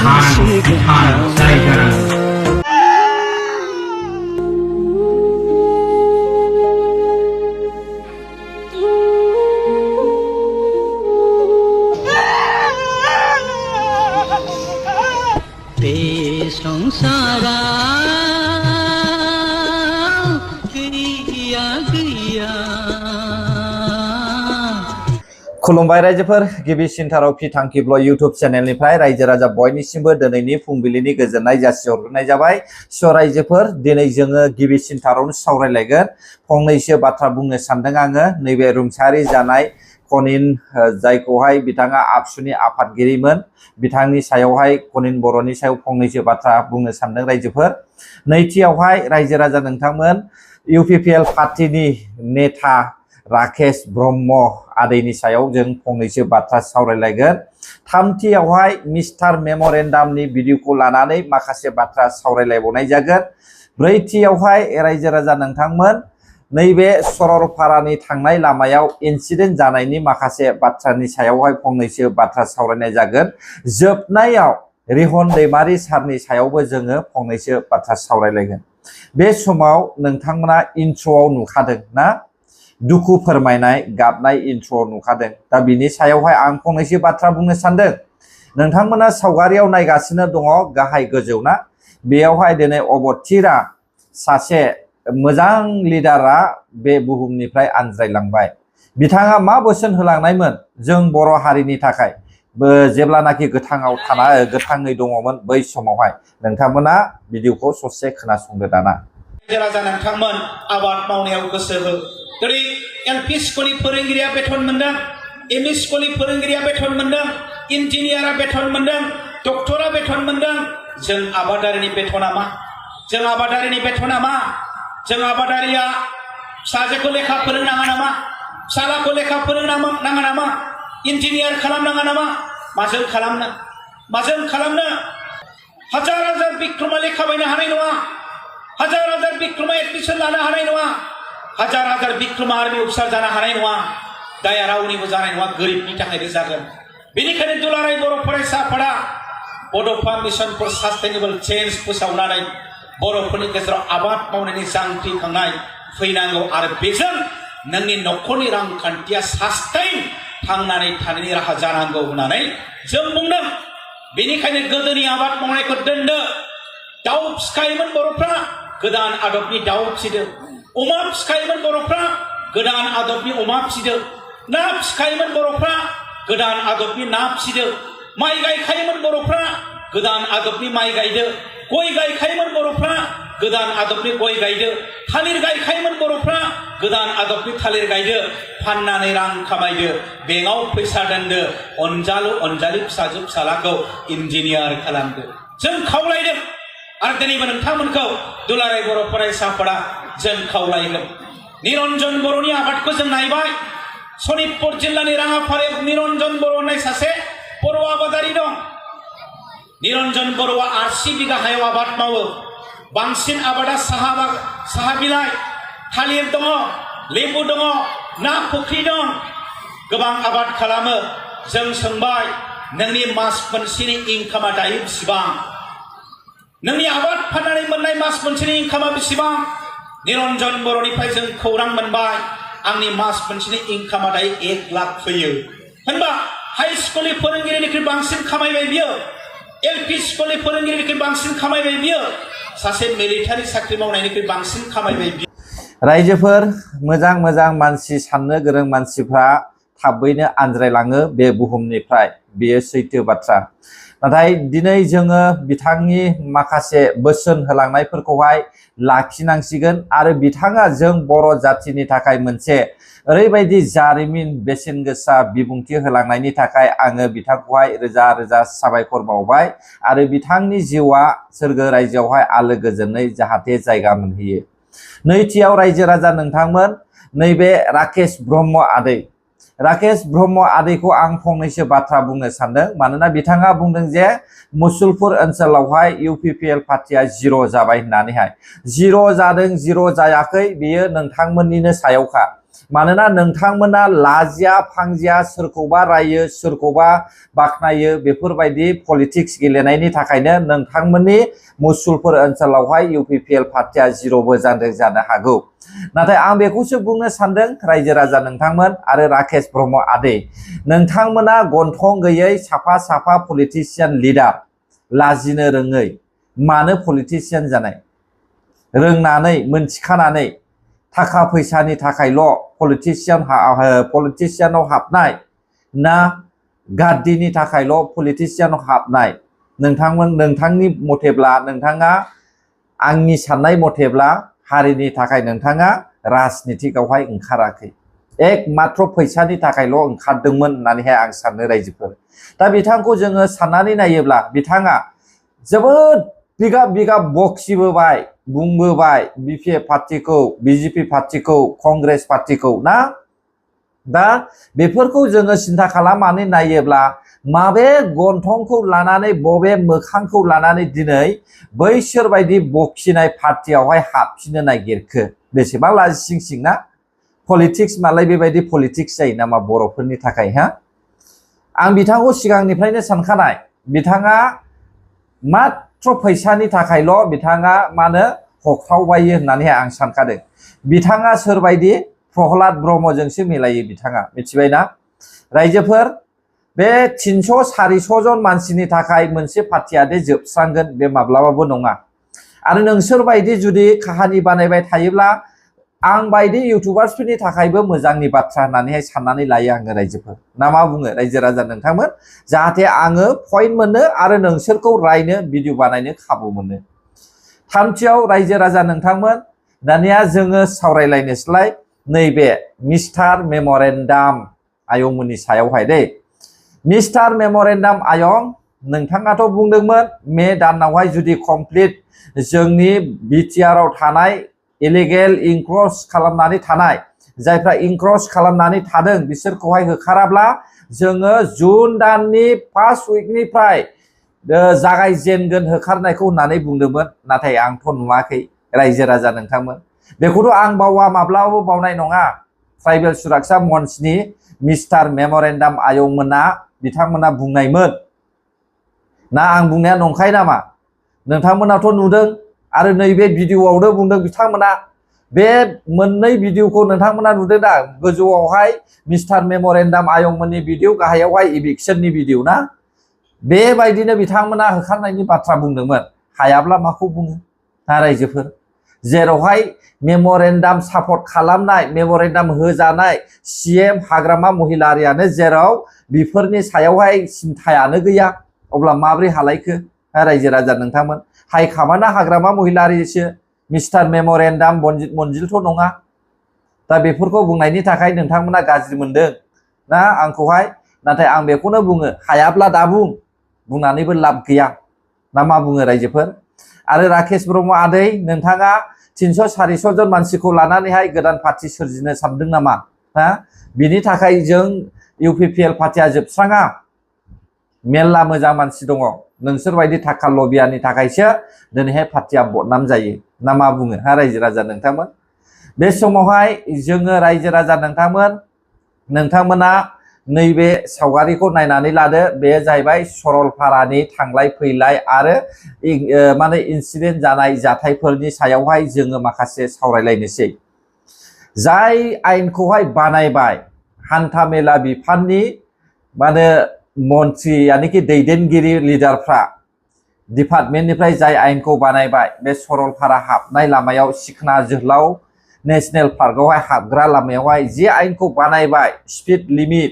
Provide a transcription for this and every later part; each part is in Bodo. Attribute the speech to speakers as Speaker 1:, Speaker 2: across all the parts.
Speaker 1: बिथां जायगा
Speaker 2: संसारा गैया गैया
Speaker 3: खुलुमबाय रायजोफोर गिबिसिनथाराव फिथांखि ब्लग इउट्युब चेनेलनिफ्राय रायजो राजा बयनिसिमबो दिनैनि फुंबिलिनि गोजोननाय जासिहरग्रोनाय जाबाय। स' रायजोफोर दिनै जोङो गिबिसिनथारावनो सावरायलायगोन फंनैसो बाथ्रा बुंनो सानदों आङो नैबे रुंसारि जानाय कनिन जायखौहाय बिथाङा आबसुनि आफादगिरिमोन बिथांनि सायावहाय कनिन बर'नि सायाव फंनैसो बाथ्रा बुंनो सानदों रायजोफोर। नैथियावहाय रायजो राजा नोंथांमोन इउपिपिएल पार्टीनि नेता राकेश ब्रह्म आदैनि सायाव जों फंनैसो बाथ्रा सावरायलायगोन। थामथियावहाय मिस्टार मेम'रेन्डामनि भिडिअखौ लानानै माखासे बाथ्रा सावरायलायबावनाय जागोन। ब्रैथियावहाय रायजो राजा नोंथांमोन नैबे सरलपारानि थांनाय लामायाव इन्सिडेन्ट जानायनि माखासे बाथ्रानि सायावहाय फंनैसो बाथ्रा सावरायनाय जागोन। जोबनायाव रिहन दैमारि सारनि सायावबो जोङो फंनैसो बाथ्रा सावरायलायगोन। बे समाव नोंथांमोना इन्ट्र'आव नुखादों ना दुखु फोरमायनाय गाबनाय इन्ट्र'आव नुखादों। दा बिनि सायावहाय आं फंनैसो बाथ्रा बुंनो सानदों। नोंथांमोना सावगारियाव नायगासिनो दङ गाहाय गोजौ ना बेयावहाय दिनै अबथिरा सासे मोजां लिडारा बे बुहुमनिफ्राय आनज्रायलांबाय। बिथाङा मा बोसोन होलांनायमोन जों बर' हारिनि थाखाय जेब्लानाखि गोथाङै दङमोन बै समावहाय नोंथांमोना भिडिअखौ ससे खोनासंदो दाना।
Speaker 4: राजा नोंथांमोन आबाद मावनायाव गोसो हो। जेरै एलपि स्कुलनि फोरोंगिरिया बेथन मोनदों, एमइ स्कुलनि फोरोंगिरिया बेथन मोनदों, इन्जिनियारा बेथन मोनदों, डक्टरा बेथन मोनदों। जों आबादारिनि बेथना मा? जों आबादारिनि बेथना मा? जों आबादारिया फिसाजोखौ लेखा फोरोंनाङा नामा? फिसालाखौ लेखा फोरोंनाङा नामा? इन्जिनियार खालामनाङा नामा? माजों खालामनो? हाजार हाजार बिक्रमा लेखा बायनो हानाय नङा। हाजार हाजार बिक्रमा एडमिसन लानो हानाय नङा। हाजार हाजार बिक्रमा आर्मि अफिसार जानो हानाय नङा। दाया रावनिबो जानाय नङा, गोरिबनि थाखायनो जागोन। बेनिखायनो दुलाराय बर' फरायसा आफादा बड'फा मिशन फर सास्टेनेबल चेन्ज फोसावनानै बर'फोरनि गेजेराव आबाद मावनायनि जांख्रिखांनाय फैनांगौ आरो बेजों नोंनि न'खरनि रांखान्थिया सास्टेइन थांनानै थानायनि राहा जानांगौ होननानै जों बुंदों। बेनिखायनो गोदोनि आबाद मावनायखौ दोनदो। दाउ फिखायोमोन बर'फ्रा, गोदान आदबनि दाउ फिसिदो। अमा फिखायोमोन बर'फ्रा, गोदान आदबनि अमा फिसिदो। ना फिखायोमोन बर'फ्रा, गोदान आदबनि ना फिसिदो। माइ गायखायोमोन बर'फ्रा, गोदान आदबनि माइ गायदो। गय गायखायोमोन बर'फ्रा, गोदान आदबनि गय गायदो। थालिर गायखायोमन बर'फ्रा, गोदान आदबनि थालिर गायदो। फाननानै रां खामायदो, बेंकआव फैसा दोनदो। अनजालु अनजालि फिसाजो फिसालाखौ इन्जिनियार खालामदो। जों खावलायदों आरो दिनैबो नोंथांमोनखौ दुलाराय बर' फरायसा आफादा जों खावलायगोन। निरन्जन बर'नि आबादखौ जों नायबाय। सनितपुर जिल्लानि राङाफारायाव निरन्जन बर' होननाय सासे बर' आबादारि दं। निरन्जन बर'आ 80 बिगा हायाव आबाद मावो। बांसिन आबादा साहा बिलाइ, थालिर दङ, लेबु दङ, ना फुख्रि दं, गोबां आबाद खालामो। जों सोंबाय नोंनि मास मोनसेनि इनकामा दायो बेसेबां? नोंनि आबाद फाननानै मोननाय मास मोनसेनि इनकामा बेसेबां? निरन्जन बर'निफ्राय जों खौरां मोनबाय आंनि मास मोनसेनि इनकामा दायो 1 लाख फैयो। होनबा हाइ स्कुलनि फोरोंगिरिनिख्रुइ बांसिन खामायबाय बियो। एलपि स्कुलनि फोरोंगिरिनिख्रुइ बांसिन खामायबाय बियो। सासे मिलिटारि साख्रि मावनायनिख्रुइ बांसिन खामायबाय बियो।
Speaker 3: रायजोफोर मोजां मानसि साननो गोरों मानसिफ्रा थाबैनो आनज्रायलाङो बे बुहुमनिफ्राय, बेयो सैथो बाथ्रा। नाथाय दिनै जोङो बिथांनि माखासे बोसोन होलांनायफोरखौहाय लाखिनांसिगोन आरो बिथाङा जों बर' जाथिनि थाखाय मोनसे ओरैबायदि जारिमिन बेसेन गोसा बिबुंथि होलांनायनि थाखाय आङो बिथांखौहाय रोजा रोजा साबायखर बावबाय आरो बिथांनि जिउआ सोरगो रायजोआवहाय आलो गोजोनै जाहाथे जायगा मोनहैयो। नैथियाव रायजो राजा नोंथांमोन नैबे राकेश ब्रह्म आदैखौ आं फंनैसो बाथ्रा बुंनो सानदों। मानोना बिथाङा बुंदों जे मुसलपुर ओनसोलावहाय इउपिपिएल पार्टीया जिर' जाबाय होननानैहाय। जिर' जादों जिर' जायाखै बेयो नोंथांमोननिनो सायावखा। मानोना नोंथांमोना लाजिया फांजिया सोरखौबा रायो सोरखौबा बाख्नायो बेफोरबायदि पलिटिक्स गेलेनायनि थाखायनो नोंथांमोननि मुसुलपुर ओनसोलावहाय UPPL पार्टिया जिर'बो जानो हागौ। नाथाय आं बेखौसो बुंनो सानदों रायजो राजा नोंथांमोन आरो राकेश ब्रह्म आदै, नोंथांमोना गन्थं गैयै साफा साफा पलिटिशियान लिडार, लाजिनो रोङै, मानो पलिटिशियान जानाय? रोंनानै मोनथिखानानै थाखा फैसानि थाखायल' पलिटिशियानाव हाबनाय ना गाद्दिनि थाखायल' पलिटिशियानाव हाबनाय? नोंथांनि मथेब्ला नोंथाङा, आंनि साननाय मथेब्ला हारिनि थाखाय नोंथाङा राजनितिकआवहाय ओंखाराखै, एक मात्र फैसानि थाखायल' ओंखारदोंमोन होननानैहाय आं सानो रायजोफोर। दा बिथांखौ जोङो साननानै नायोब्ला बिथाङा जोबोद बिगाब बखिबोबाय, बुंबोबाय BPF पार्टिखौ, BJP पार्टिखौ, कंग्रेस पार्टिखौ ना। दा बेफोरखौ जोङो सिन्था खालामनानै नायोब्ला माबे गन्थंखौ लानानै बबे मोखांखौ लानानै दिनै बैसोरबायदि बखिनाय पार्टियावहाय हाबफिननो नागिरखो? बेसेबां लाजिसिंसिं ना। पलिटिक्स मालाय बेबायदि पलिटिक्स जायो नामा बर'फोरनि थाखाय हा? आं बिथांखौ सिगांनिफ्रायनो सानखानाय, बिथाङा मात्र फैसानि थाखायल' बिथाङा मानो हख्रावबायो होननानैहाय आं सानखादों। बिथाङा सोरबायदि प्रहलाद ब्रह्मजोंसो मिलायो बिथाङा, मिथिबायना रायजोफोर? बे 300-400 जन मानसिनि थाखाय मोनसे पार्टिया दे जोबस्रांगोन बे माब्लाबाबो नङा। आरो नोंसोरबायदि जुदि काहानि बानायबाय थायोब्ला आं बायदि इउटुबार्सफोरनि थाखायबो मोजांनि बाथ्रा होननानैहाय साननानै लायो आङो रायजोफोर। ना मा बुङो रायजो राजा नोंथांमोन? जाहाथे आङो पइन्ट मोनो आरो नोंसोरखौ रायनो भिडिअ बानायनो खाबु मोनो। थामथियाव रायजो राजा नोंथांमोन, दानिया जोङो सावरायलायनोसैलाय नैबे मिस्टार मेम'रेन्डाम आयंमोननि सायावहाय दे। मिस्टार मेम'रेन्डाम आयं, नोंथाङाथ' बुंदोंमोन मे दानावहाय जुदि कमप्लिट जोंनि बिटिआरआव थानाय इलिगेल इनक्रस खालामनानै थानाय, जायफ्रा इनक्रस खालामनानै थादों बिसोरखौहाय होखाराब्ला जोङो जुन दाननि फार्स्ट उइकनिफ्राय जागायजेनगोन होखारनायखौ होननानै बुंदोंमोन। नाथाय आंथ' नुवाखै रायजो राजा नोंथांमोन। बेखौथ' आं बावा, माब्लाबाबो बावनाय नङा। ट्राइबेल सुरक्षा मन्चनि मिस्टार मेम'रेन्डाम आयंमोना बिथांमोना बुंनायमोन ना आं बुंनाया नंखाय नामा? नोंथांमोनाथ' नुदों आरो नैबे भिडिअआवनो बुंदों बिथांमोना। बे मोननै भिडिअखौ नोंथांमोना नुदों दा? गोजौआवहाय मिस्टार मेम'रेन्डाम आयंमोननि भिडिअ, गाहायावहाय इभिक्सननि भिडिअ ना। बेबायदिनो बिथांमोना होखारनायनि बाथ्रा बुंदोंमोन। हायाब्ला माखौ बुङो ना रायजोफोर? जेरावहाय मेम'रेन्डाम सापर्ट खालामनाय, मेम'रेन्डाम होजानाय CM हाग्रामा महिलारियानो जेराव बेफोरनि सायावहाय सिन्थायानो गैया, अब्ला माब्रै हालायखो रायजो राजा नोंथांमोन? हाइकामान्डआ हाग्रामा महिलारिसो, मिस्टार मेम'रेन्डाम मन्जिलथ' नङा। दा बेफोरखौ बुंनायनि थाखाय नोंथांमोना गाज्रि मोनदों ना आंखौहाय। नाथाय आं बेखौनो बुङो, हायाब्ला दा बुंनानैबो लाब गैया। ना मा बुङो रायजोफोर? आरो राकेश ब्रह्म आदै, नोंथाङा 300-400 जन मानसिखौ लानानैहाय गोदान पार्टि सोरजिनो सानदों नामा? हा? बिनि थाखाय जों UPPL पार्टिया जोबस्राङा। मेल्ला मोजां मानसि दङ। नोंसोरबायदि थाखा लबियानि थाखायसो दिनैहाय पार्टिया बदनाम जायो। ना मा बुङो हा रायजो राजा नोंथांमोन? बे समावहाय जोङो रायजो राजा नोंथांमोना नैबे सावगारिखौ नायनानै लादो। बे जाहैबाय सरलपारानि थांलाय फैलाय आरो माने इन्सिडेन्ट जानाय जाथायफोरनि सायावहाय जोङो माखासे सावरायलायनोसै। जाय आयेनखौहाय बानायबाय हान्था मेला बिफाननि माने मन्त्रि यानिखि दैदेनगिरि लिडारफ्रा डिपार्टमेन्टनिफ्राय जाय आयेनखौ बानायबाय, बे सरलपारा हाबनाय लामायाव सिखना जोहोलाव नेशनेल पार्कआवहाय हाबग्रा लामायावहाय जे आयेनखौ बानायबाय स्पिड लिमिट,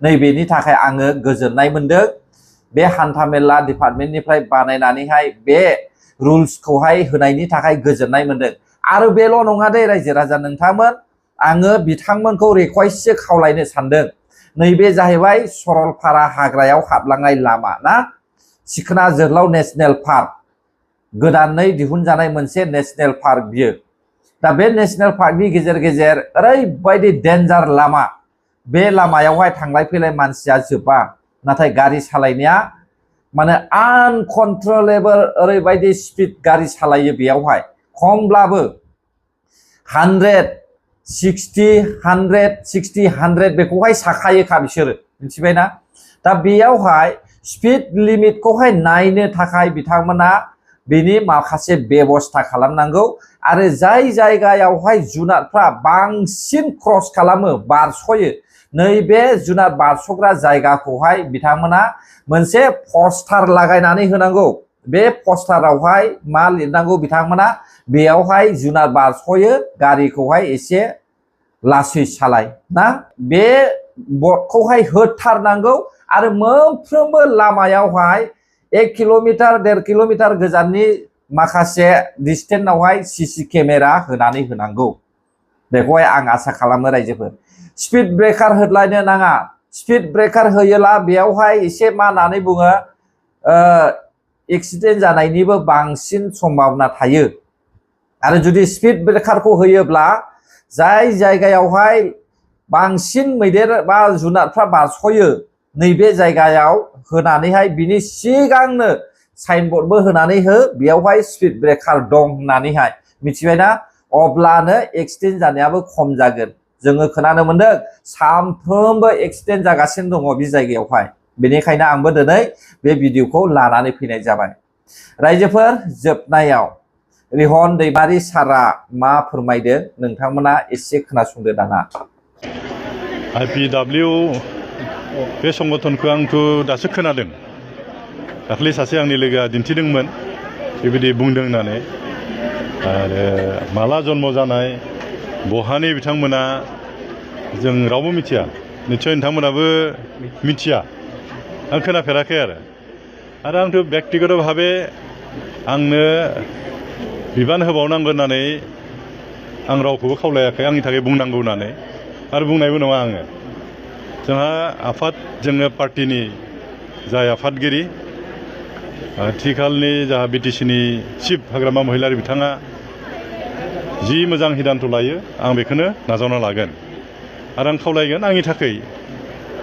Speaker 3: नैबेनि थाखाय आङो गोजोननाय मोनदों। बे हान्था मेला डिपार्टमेन्टनिफ्राय बानायनानैहाय बे रुल्सखौहाय होनायनि थाखाय गोजोननाय मोनदों। आरो बेल' नङा दे रायजो राजा नोंथांमोन, आङो बिथांमोनखौ रिक्वेस्टसो खावलायनो सानदों। नैबे जाहैबाय सरलपारा हाग्रायाव हाबलांनाय लामा ना, सिखना जोहोलाव नेशनेल पार्क, गोदानै दिहुनजानाय मोनसे नेशनेल पार्क बियो। दा बे नेशनेल पार्कनि गेजेर गेजेर ओरैबायदि डेन्जार लामा, बे लामायावहाय थांलाय फैलाय मानसिया जोबा, नाथाय गारि सालायनाया माने आनकन्ट्रलेबल, ओरैबायदि स्पिड गारि सालायो बेयावहाय। खमब्लाबो 100 60 100 बेखौहाय साखायोखा बिसोरो मिथिबायना दा बेयावहाय स्पिड लिमिटखौहाय नायनो थाखाय बिथांमोना बेनि माखासे बेबस्था खालामनांगौ आरो जाय जायगायावहाय जुनारफ्रा बांसिन क्रस खालामो बारस'यो नैबे जुनार बारस'ग्रा जायगाखौहाय बिथांमोना मोनसे पस्टार लागायनानै होनांगौ बे पस्टारावहाय मा लिरनांगौ बिथांमोना बेयावहाय जुनार बारस'यो गारिखौहाय एसे लासै सालाय ना बे बर्डखौहाय होथारनांगौ आरो मोनफ्रोमबो लामायावहाय 1 किल'मिटार 1.5 किल'मिटार गोजाननि माखासे डिस्टेन्सआवहाय सीसी केमेरा होनानै होनांगौ बेखौहाय आं आसा खालामो रायजोफोर स्पिड ब्रेकार होलायनो नाङा स्पिड ब्रेकार होयोला बेयावहाय एसे मा होननानै बुङो एक्सिडेन्ट जानायनिबो बांसिन सम्भावना थायो आरो जुदि स्पिड ब्रेकारखौ होयोब्ला जाय जायगायावहाय बांसिन मैदेर बा जुनारफ्रा बारस'यो नैबे जायगायाव होनानैहाय बिनि सिगांनो साइनबर्डबो होनानै हो बेयावहाय स्पिड ब्रेकार दं होननानैहाय मिथिबायना अब्लानो एक्सिडेन्ट जानायाबो खम जागोन जोङो खोनानो मोनदों सानफ्रोमबो एक्सिडेन्ट जागासिनो दङ बे जायगायावहाय बेनिखायनो आंबो दिनै बे भिडिअखौ लानानै फैनाय जाबाय रायजोफोर जोबनायाव रिहन दैमारि सारा मा फोरमायदों नोंथांमोना एसे खोनासंदो दाना
Speaker 1: IPW बे संगठनखौ आंथ' दासो खोनादों दाख्लै सासे आंनि लोगोआ दिन्थिदोंमोन बेबायदि बुंदों होननानै आरो माला जन्म जानाय बहानि बिथांमोना जों रावबो मिथिया निश्चय नोंथांमोनाबो मिथिया आं खोनाफेराखै आरो आंथ' बेक्तिगत भाबे आंनो बिबान होबावनांगौ होननानै आं रावखौबो खावलायाखै आंनि थाखाय बुंनांगौ होननानै आरो बुंनायबो नङा आङो जोंहा आफाद जोङो पार्टिनि जाय आफादगिरि आथिखालनि जाहा बिटिसिनि चिफ हाग्रामा महिलारि बिथाङा जि मोजां हिदान्त लायो आं बेखौनो नाजावना लागोन आरो आं खावलायगोन आंनि थाखाय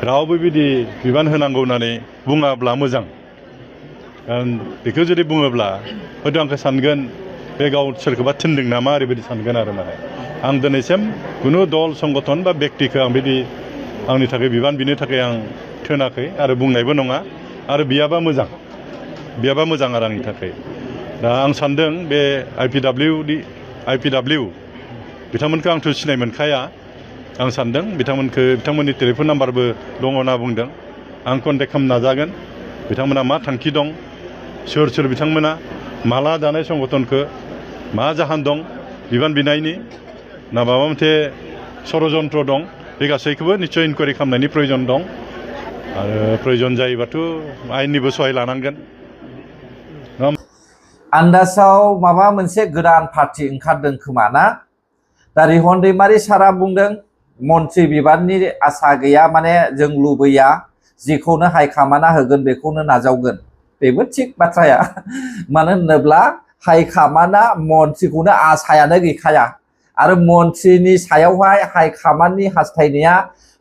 Speaker 1: रावबो बिदि बिबान होनांगौ होननानै बुङाब्ला मोजां कारण बेखौ जुदि बुङोब्ला हयथ' आंखौ सानगोन बे गाव सोरखौबा थिनदों नामा ओरैबायदि सानगोन आरो माने आं दिनैसिम खुनु दल संगठन बा बेक्तिखौ आं बिदि आंनि थाखाय बिबान बिनो थाखाय आं थोनाखै आरो बुंनायबो नङा आरो बियाबा मोजां आरो आंनि थाखाय दा आं सानदों बे IPW बिथांमोनखौ आंथ' सिनाय मोनखाया आं सानदों बिथांमोननि टेलिफन नाम्बारबो दङ होनना बुंदों आं कन्टेक्ट खालामनो नाजागोन बिथांमोना मा थांखि दं सोर बिथांमोना माला दानाय संगठनखौ मा जाहोन दं बिबान बिनायनि ना माबा मोनसे षड़यन्त्र दं बे गासैखौबो निश्चय इनकुवारि खालामनायनि प्रयजन दं आरो प्रयजन जायोबाथ' आयेननिबो सहाय लानांगोन
Speaker 3: आन्दासाव माबा मोनसे गोदान पार्टी ओंखारदों खोमा ना दा रिहन दैमारि सारा बुंदों मन्त्रि बिबाननि आसा गैया माने जों लुबैया जेखौनो हाइकामान्डआ होगोन बेखौनो नाजावगोन बेबो थिग बाथ्राया मानो होनोब्ला हाइकामान्डआ मन्त्रिखौनो आसायानो गैखाया आरो मन्त्रिनि सायावहाय हाइकामान्डनि हास्थायनाया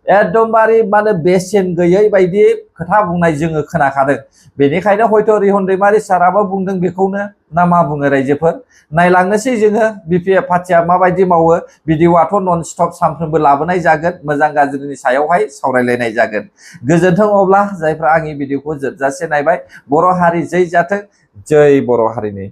Speaker 3: एकदमबारे माने बेसेन गैयै बायदि खोथा बुंनाय जोङो खोनाखादों बेनिखायनो हयथ' रिहन दैमारि साराबो बुंदों बेखौनो ना मा बुङो रायजोफोर नायलांनोसै जोङो BPF पार्टिया माबायदि मावो भिडिअआथ' नन स्टप सानफ्रोमबो लाबोनाय जागोन मोजां गाज्रिनि सायावहाय सावरायलायनाय जागोन गोजोन्थों अब्ला जायफ्रा आंनि भिडिअखौ जोबजासे नायबाय बर' हारि जै जाथों जै बर' हारिनि